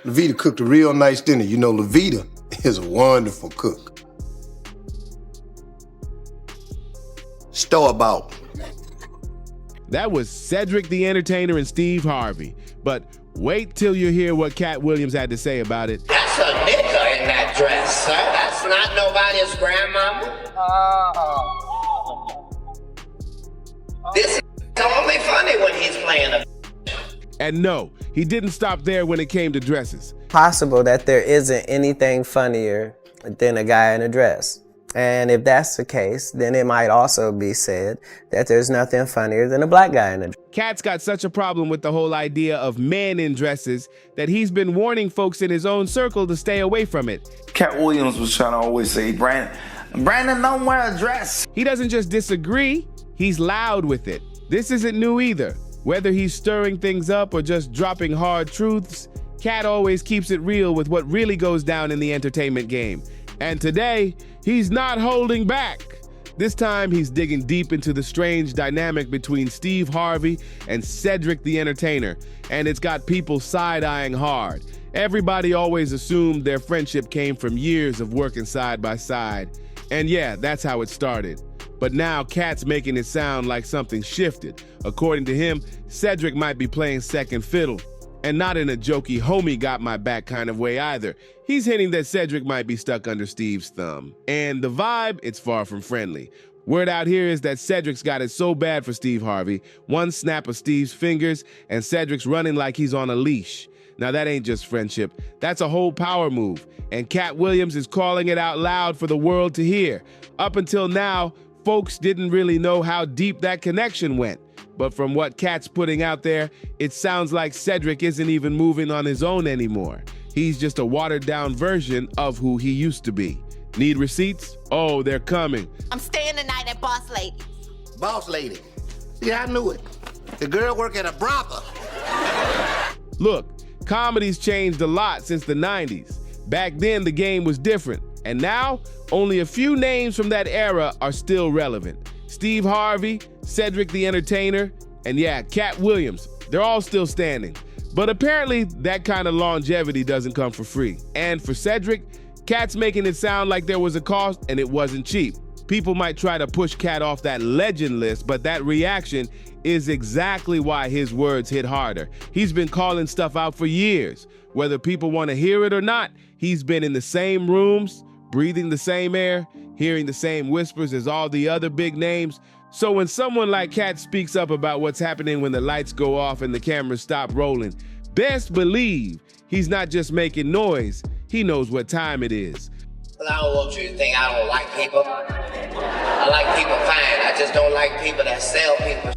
Levita cooked a real nice dinner. You know, Levita is a wonderful cook. Store-bought. That was Cedric the Entertainer and Steve Harvey. But wait till you hear what Katt Williams had to say about it. That's a nigga in that dress, sir. That's not nobody's grandmama. This is only funny when he's playing a... And no, he didn't stop there when it came to dresses. Possible that there isn't anything funnier than a guy in a dress. And if that's the case, then it might also be said that there's nothing funnier than a black guy in a dress. Katt's got such a problem with the whole idea of men in dresses that he's been warning folks in his own circle to stay away from it. Katt Williams was trying to always say, Brandon, don't wear a dress. He doesn't just disagree, he's loud with it. This isn't new either. Whether he's stirring things up or just dropping hard truths, Katt always keeps it real with what really goes down in the entertainment game. And today, he's not holding back. This time, he's digging deep into the strange dynamic between Steve Harvey and Cedric the Entertainer, and it's got people side-eyeing hard. Everybody always assumed their friendship came from years of working side by side. And yeah, that's how it started. But now Katt's making it sound like something shifted. According to him, Cedric might be playing second fiddle. And not in a jokey homie got my back kind of way either. He's hinting that Cedric might be stuck under Steve's thumb. And the vibe, it's far from friendly. Word out here is that Cedric's got it so bad for Steve Harvey, one snap of Steve's fingers and Cedric's running like he's on a leash. Now that ain't just friendship, that's a whole power move. And Katt Williams is calling it out loud for the world to hear. Up until now, folks didn't really know how deep that connection went. But from what Katt's putting out there, it sounds like Cedric isn't even moving on his own anymore. He's just a watered-down version of who he used to be. Need receipts? Oh, they're coming. I'm staying the night at Boss Lady's. Boss lady. See, I knew it. The girl work at a brothel. Look, comedy's changed a lot since the 90s. Back then, the game was different. And now, only a few names from that era are still relevant. Steve Harvey, Cedric the Entertainer, and yeah, Katt Williams. They're all still standing. But apparently, that kind of longevity doesn't come for free. And for Cedric, Katt's making it sound like there was a cost and it wasn't cheap. People might try to push Katt off that legend list, but that reaction is exactly why his words hit harder. He's been calling stuff out for years. Whether people want to hear it or not, he's been in the same rooms, breathing the same air, hearing the same whispers as all the other big names. So when someone like Katt speaks up about what's happening when the lights go off and the cameras stop rolling, best believe he's not just making noise, he knows what time it is. Well, I don't want you to think I don't like people. I like people fine. I just don't like people that sell people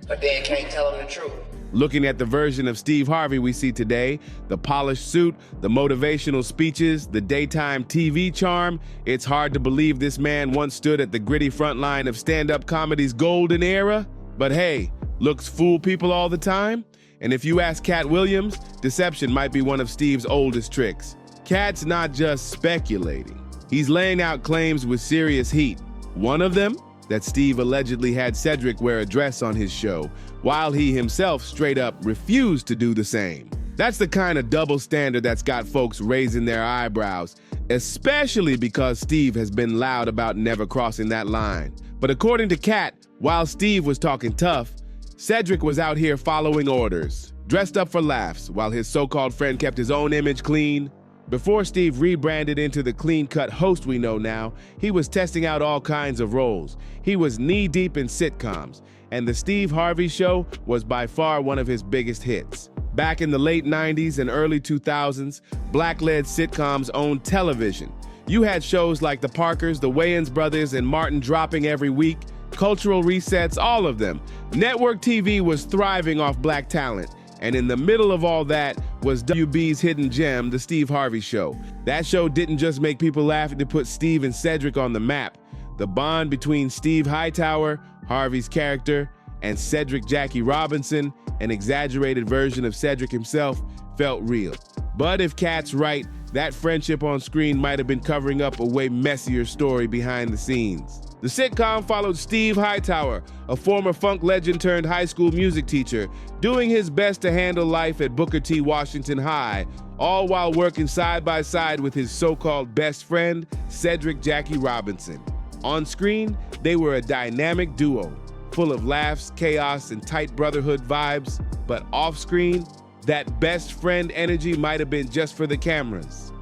but then can't tell them the truth. Looking at the version of Steve Harvey we see today, the polished suit, the motivational speeches, the daytime TV charm, it's hard to believe this man once stood at the gritty front line of stand-up comedy's golden era. But hey, looks fool people all the time? And if you ask Katt Williams, deception might be one of Steve's oldest tricks. Katt's not just speculating. He's laying out claims with serious heat. One of them, that Steve allegedly had Cedric wear a dress on his show, while he himself straight up refused to do the same. That's the kind of double standard that's got folks raising their eyebrows, especially because Steve has been loud about never crossing that line. But according to Katt, while Steve was talking tough, Cedric was out here following orders, dressed up for laughs, while his so-called friend kept his own image clean. Before Steve rebranded into the clean-cut host we know now, he was testing out all kinds of roles. He was knee-deep in sitcoms, and the Steve Harvey Show was by far one of his biggest hits. Back in the late 90s and early 2000s, black-led sitcoms owned television. You had shows like The Parkers, The Wayans Brothers, and Martin dropping every week, cultural resets, all of them. Network TV was thriving off black talent. And in the middle of all that was WB's hidden gem, The Steve Harvey Show. That show didn't just make people laugh, it put Steve and Cedric on the map. The bond between Steve Hightower, Harvey's character, and Cedric Jackie Robinson, an exaggerated version of Cedric himself, felt real. But if Katt's right, that friendship on screen might have been covering up a way messier story behind the scenes. The sitcom followed Steve Hightower, a former funk legend turned high school music teacher, doing his best to handle life at Booker T. Washington High, all while working side by side with his so-called best friend, Cedric Jackie Robinson. On screen, they were a dynamic duo, full of laughs, chaos, and tight brotherhood vibes, but off-screen, that best friend energy might have been just for the cameras.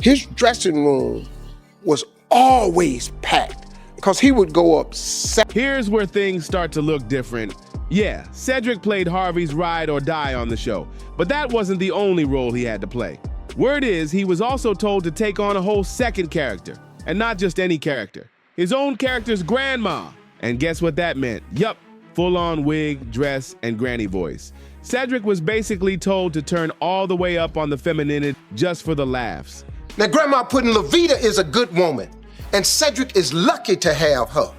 His dressing room was always packed because he would go up. Here's where things start to look different. Yeah, Cedric played Harvey's ride or die on the show, but that wasn't the only role he had to play. Word is, he was also told to take on a whole second character, and not just any character. His own character's grandma. And guess what that meant? Yup, full-on wig, dress, and granny voice. Cedric was basically told to turn all the way up on the femininity just for the laughs. Now, Grandma Puddin' Levita is a good woman, and Cedric is lucky to have her.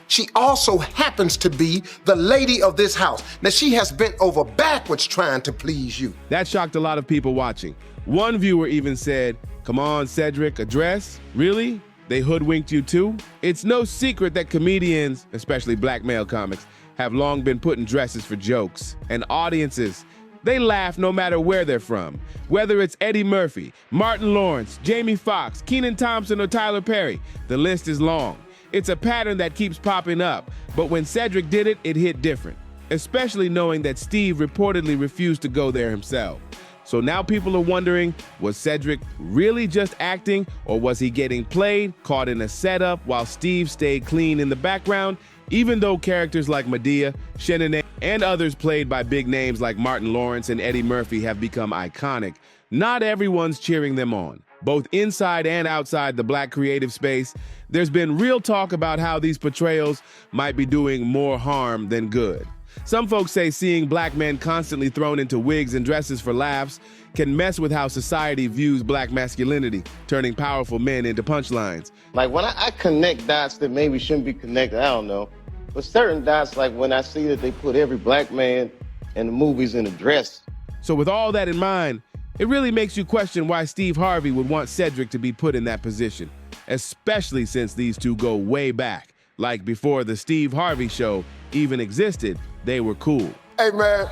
She also happens to be the lady of this house. Now, she has bent over backwards trying to please you. That shocked a lot of people watching. One viewer even said, "Come on, Cedric, a dress? Really? They hoodwinked you too?" It's no secret that comedians, especially black male comics, have long been put in dresses for jokes. And audiences, they laugh no matter where they're from. Whether it's Eddie Murphy, Martin Lawrence, Jamie Foxx, Kenan Thompson, or Tyler Perry, the list is long. It's a pattern that keeps popping up. But when Cedric did it, it hit different. Especially knowing that Steve reportedly refused to go there himself. So now people are wondering, was Cedric really just acting, or was he getting played, caught in a setup while Steve stayed clean in the background? Even though characters like Medea, Shanae, and others played by big names like Martin Lawrence and Eddie Murphy have become iconic, not everyone's cheering them on. Both inside and outside the black creative space, there's been real talk about how these portrayals might be doing more harm than good. Some folks say seeing black men constantly thrown into wigs and dresses for laughs can mess with how society views black masculinity, turning powerful men into punchlines. Like when I connect dots that maybe shouldn't be connected, I don't know. But certain dots, like when I see that they put every black man in the movies in a dress. So with all that in mind, it really makes you question why Steve Harvey would want Cedric to be put in that position, especially since these two go way back. Like before the Steve Harvey Show even existed, they were cool. Hey, man,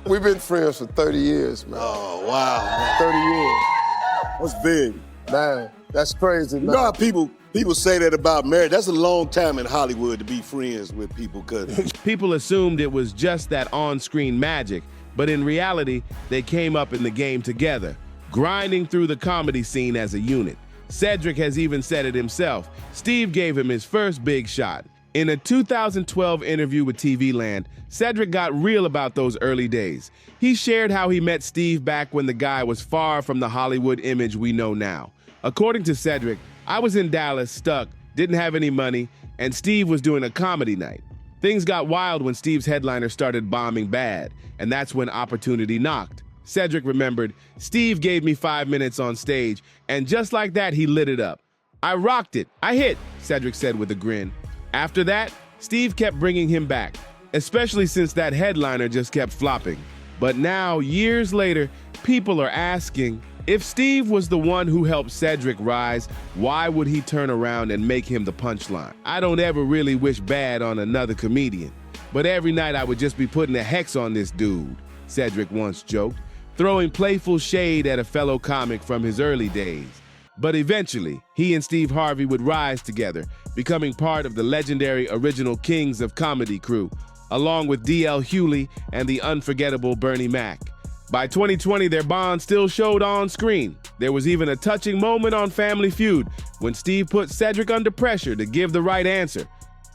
we've been friends for 30 years, man. Oh, wow. 30 years. That's big. Man, that's crazy, man. You know how people say that about marriage? That's a long time in Hollywood to be friends with people, cause People assumed it was just that on-screen magic, but in reality, they came up in the game together, grinding through the comedy scene as a unit. Cedric has even said it himself. Steve gave him his first big shot. In a 2012 interview with TV Land, Cedric got real about those early days. He shared how he met Steve back when the guy was far from the Hollywood image we know now. According to Cedric, "I was in Dallas, stuck, didn't have any money, and Steve was doing a comedy night. Things got wild when Steve's headliner started bombing bad, and that's when opportunity knocked." Cedric remembered, "Steve gave me 5 minutes on stage, and just like that, he lit it up. I rocked it. I hit," Cedric said with a grin. After that, Steve kept bringing him back, especially since that headliner just kept flopping. But now, years later, people are asking, if Steve was the one who helped Cedric rise, why would he turn around and make him the punchline? "I don't ever really wish bad on another comedian, but every night I would just be putting a hex on this dude," Cedric once joked, throwing playful shade at a fellow comic from his early days. But eventually, he and Steve Harvey would rise together, becoming part of the legendary original Kings of Comedy crew, along with D.L. Hewley and the unforgettable Bernie Mac. By 2020, their bond still showed on screen. There was even a touching moment on Family Feud when Steve put Cedric under pressure to give the right answer.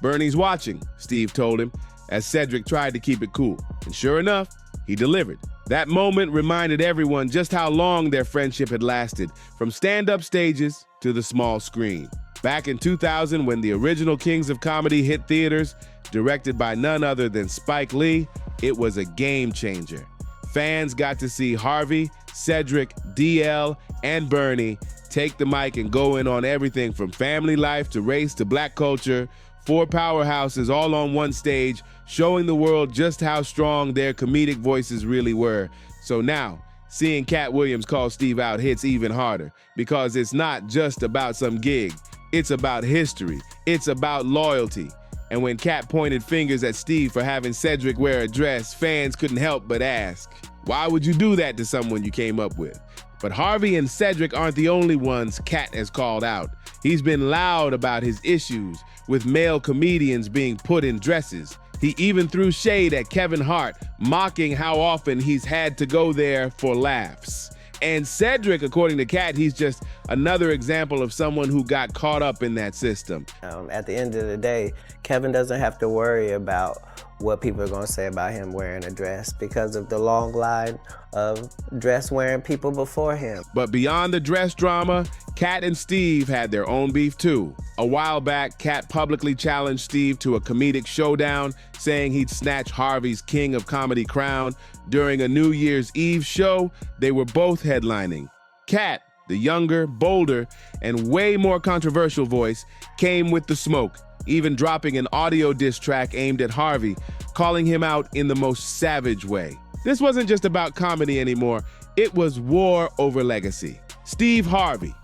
"Bernie's watching," Steve told him, as Cedric tried to keep it cool. And sure enough, he delivered. That moment reminded everyone just how long their friendship had lasted, from stand-up stages to the small screen. Back in 2000, when the original Kings of Comedy hit theaters, directed by none other than Spike Lee, it was a game changer. Fans got to see Harvey, Cedric, DL, and Bernie take the mic and go in on everything from family life to race to black culture. 4 powerhouses all on one stage, showing the world just how strong their comedic voices really were. So now, seeing Katt Williams call Steve out hits even harder, because it's not just about some gig. It's about history. It's about loyalty. And when Katt pointed fingers at Steve for having Cedric wear a dress, fans couldn't help but ask, why would you do that to someone you came up with? But Harvey and Cedric aren't the only ones Katt has called out. He's been loud about his issues with male comedians being put in dresses. He even threw shade at Kevin Hart, mocking how often he's had to go there for laughs. And Cedric, according to Katt, he's just another example of someone who got caught up in that system. At the end of the day, Kevin doesn't have to worry about what people are going to say about him wearing a dress because of the long line of dress-wearing people before him. But beyond the dress drama, Katt and Steve had their own beef too. A while back, Katt publicly challenged Steve to a comedic showdown, saying he'd snatch Harvey's King of Comedy crown. During a New Year's Eve show, they were both headlining. Katt, the younger, bolder, and way more controversial voice, came with the smoke, even dropping an audio diss track aimed at Harvey, calling him out in the most savage way. This wasn't just about comedy anymore, it was war over legacy. Steve Harvey,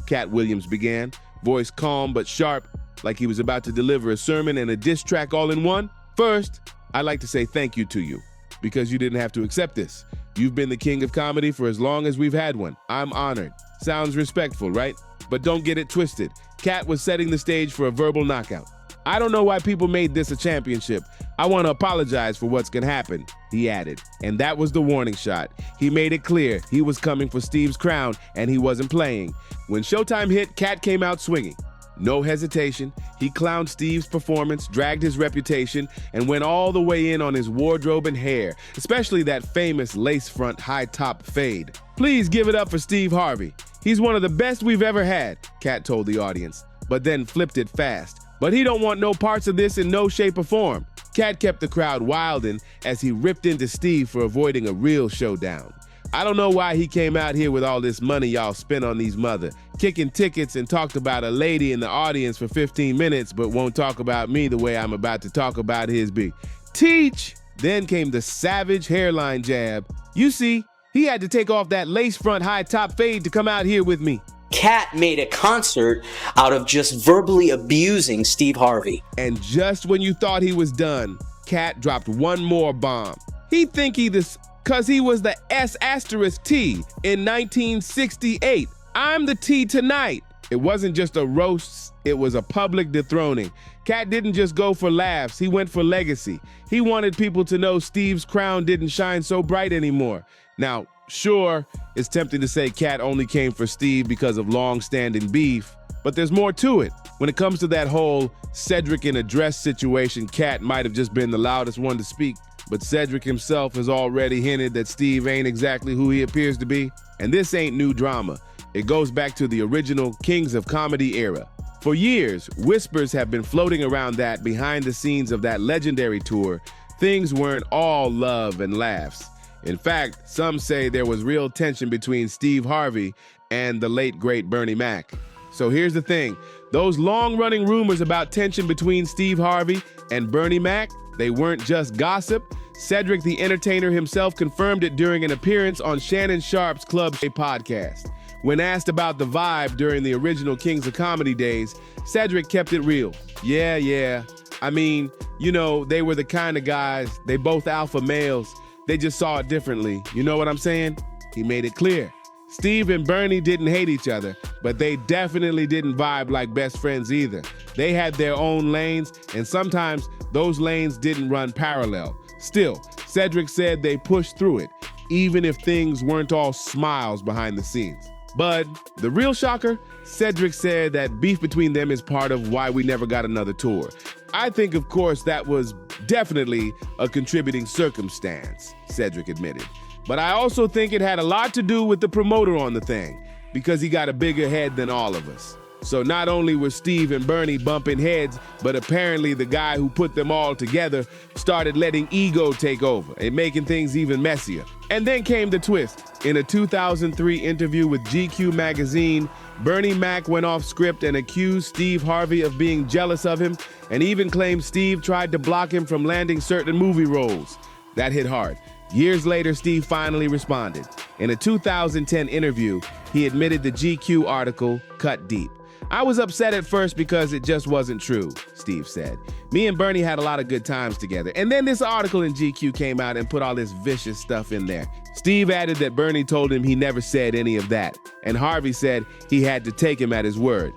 Katt Williams began, voice calm but sharp, like he was about to deliver a sermon and a diss track all in one. First, I'd like to say thank you to you, because you didn't have to accept this. You've been the king of comedy for as long as we've had one. I'm honored. Sounds respectful, right? But don't get it twisted. Katt was setting the stage for a verbal knockout. I don't know why people made this a championship. I want to apologize for what's gonna happen, he added. And that was the warning shot. He made it clear he was coming for Steve's crown and he wasn't playing. When showtime hit, Katt came out swinging. No hesitation, he clowned Steve's performance, dragged his reputation, and went all the way in on his wardrobe and hair, especially that famous lace front high top fade. Please give it up for Steve Harvey. He's one of the best we've ever had, Katt told the audience, but then flipped it fast. But he don't want no parts of this in no shape or form. Katt kept the crowd wildin' as he ripped into Steve for avoiding a real showdown. I don't know why he came out here with all this money y'all spent on these mother, kicking tickets and talked about a lady in the audience for 15 minutes, but won't talk about me the way I'm about to talk about his B. Teach! Then came the savage hairline jab. You see, he had to take off that lace front high top fade to come out here with me. Katt made a concert out of just verbally abusing Steve Harvey. And just when you thought he was done, Katt dropped one more bomb. He think he this cause he was the S*T in 1968. I'm the T tonight. It wasn't just a roast, it was a public dethroning. Katt didn't just go for laughs, he went for legacy. He wanted people to know Steve's crown didn't shine so bright anymore. Now, sure, it's tempting to say Katt only came for Steve because of long-standing beef, but there's more to it. When it comes to that whole Cedric in a dress situation, Katt might have just been the loudest one to speak, but Cedric himself has already hinted that Steve ain't exactly who he appears to be. And this ain't new drama. It goes back to the original Kings of Comedy era. For years, whispers have been floating around that behind the scenes of that legendary tour, things weren't all love and laughs. In fact, some say there was real tension between Steve Harvey and the late great Bernie Mac. So here's the thing, those long-running rumors about tension between Steve Harvey and Bernie Mac, they weren't just gossip. Cedric the Entertainer himself confirmed it during an appearance on Shannon Sharpe's Club Shay podcast. When asked about the vibe during the original Kings of Comedy days, Cedric kept it real. Yeah. I mean, you know, they were the kind of guys, they both alpha males. They just saw it differently. You know what I'm saying? He made it clear. Steve and Bernie didn't hate each other, but they definitely didn't vibe like best friends either. They had their own lanes, and sometimes those lanes didn't run parallel. Still, Cedric said they pushed through it, even if things weren't all smiles behind the scenes. But the real shocker, Cedric said that beef between them is part of why we never got another tour. I think, of course, that was definitely a contributing circumstance, Cedric admitted. But I also think it had a lot to do with the promoter on the thing, because he got a bigger head than all of us. So not only were Steve and Bernie bumping heads, but apparently the guy who put them all together started letting ego take over and making things even messier. And then came the twist. In a 2003 interview with GQ magazine, Bernie Mac went off script and accused Steve Harvey of being jealous of him, and even claimed Steve tried to block him from landing certain movie roles. That hit hard. Years later, Steve finally responded. In a 2010 interview, he admitted the GQ article cut deep. I was upset at first because it just wasn't true, Steve said. Me and Bernie had a lot of good times together. And then this article in GQ came out and put all this vicious stuff in there. Steve added that Bernie told him he never said any of that. And Harvey said he had to take him at his word.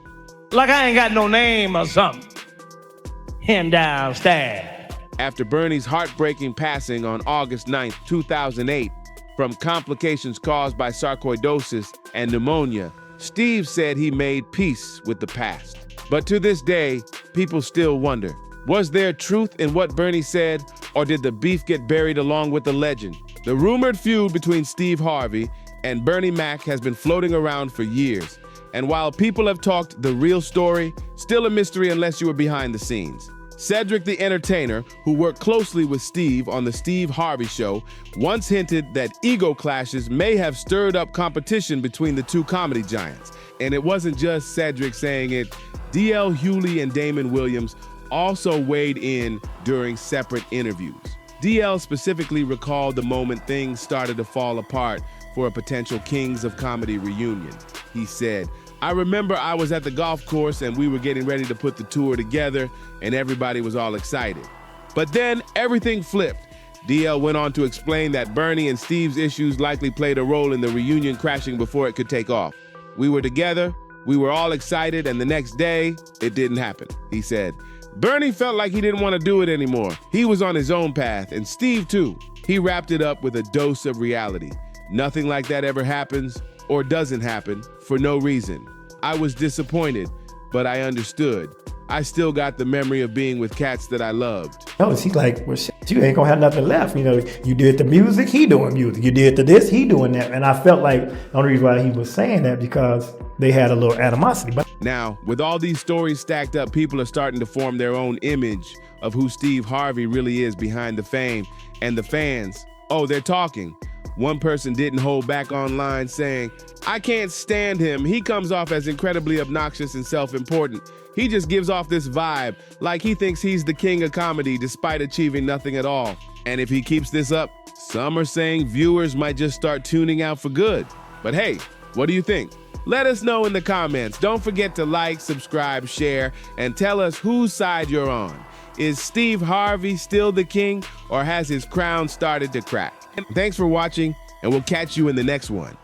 Like I ain't got no name or something. Him downstairs. After Bernie's heartbreaking passing on August 9, 2008, from complications caused by sarcoidosis and pneumonia, Steve said he made peace with the past. But to this day, people still wonder, was there truth in what Bernie said, or did the beef get buried along with the legend? The rumored feud between Steve Harvey and Bernie Mac has been floating around for years. And while people have talked the real story, still a mystery unless you were behind the scenes. Cedric the Entertainer, who worked closely with Steve on the Steve Harvey Show, once hinted that ego clashes may have stirred up competition between the two comedy giants. And it wasn't just Cedric saying it. D.L. Hewley and Damon Williams also weighed in during separate interviews. D.L. specifically recalled the moment things started to fall apart for a potential Kings of Comedy reunion. He said, "I remember I was at the golf course and we were getting ready to put the tour together and everybody was all excited. But then everything flipped." DL went on to explain that Bernie and Steve's issues likely played a role in the reunion crashing before it could take off. "We were together, we were all excited, and the next day, it didn't happen," he said. Bernie felt like he didn't want to do it anymore. He was on his own path, and Steve too. He wrapped it up with a dose of reality. Nothing like that ever happens or doesn't happen for no reason. "I was disappointed, but I understood. I still got the memory of being with cats that I loved." No, he's like, well, shit, you ain't gonna have nothing left. You know, you did the music, he doing music. You did the this, he doing that. And I felt like the only reason why he was saying that because they had a little animosity. But now, with all these stories stacked up, people are starting to form their own image of who Steve Harvey really is behind the fame. And the fans, oh, they're talking. One person didn't hold back online saying, "I can't stand him. He comes off as incredibly obnoxious and self-important. He just gives off this vibe, like he thinks he's the king of comedy despite achieving nothing at all. And if he keeps this up, some are saying viewers might just start tuning out for good." But hey, what do you think? Let us know in the comments. Don't forget to like, subscribe, share, and tell us whose side you're on. Is Steve Harvey still the king, or has his crown started to crack? Thanks for watching, and we'll catch you in the next one.